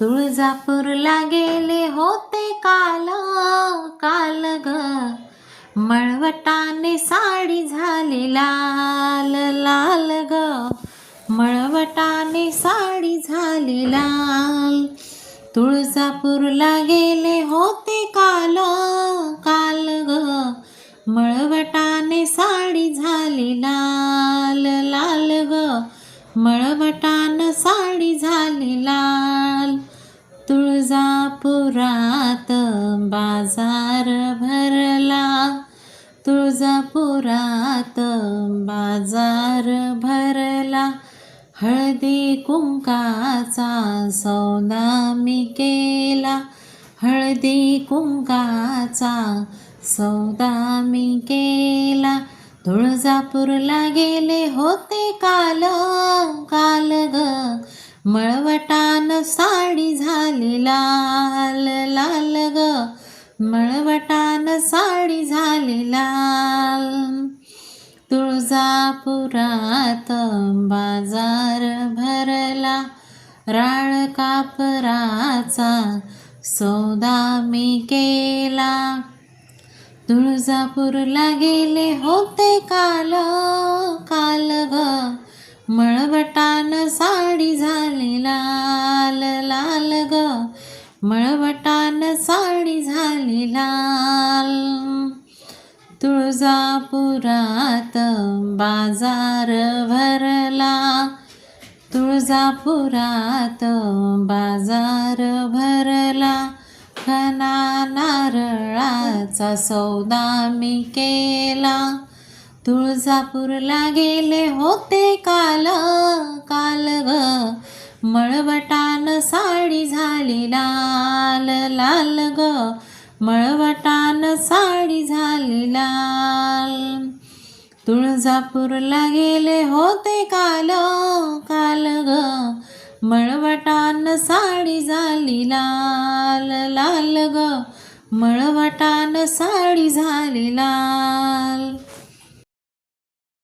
तुळजापूरला गेले होते काल काल ग, मळवटाने साडी झाली लाल लाल ग, मळवटाने साडी झाली लाल. तुळजापूरला गेले होते काल काल ग, मळवटाने साडी झाली लाल लाल ग, मळवटान साडी झाली लाल. तुळजापुरात बाजार भरला, तुळजापुरात बाजार भरला, हळदी कुंकाचा सौदा मी केला, हळदी कुंकाचा सौदा मी केला. तुळजापूरला गेले होते काल काल ग, मळवटान साडी झाली लाल लाल ग, मळवटान साडी झाली लाल. तुळजापुरात बाजार भरला, राळ कापराचा सौदा मी केला. तुळजापूरला गेले होते काल काल ग, मळवटान साडी झाली लाल लाल ग, मळवटान साडी झाली लाल. तुळजापुरात बाजार भरला, तुळजापुरात बाजार भरला, खणा नारळाचा सौदा मी केला. तुळजापूरला गेले होते काल काल ग, मळवटान साडी झाली लाल लाल ग, मळवटान साडी झाली लाल. तुळजापूरला गेले होते काल काल ग, मळवटान साडी झाली लाल लाल ग, मळवटान साडी झाली लाल.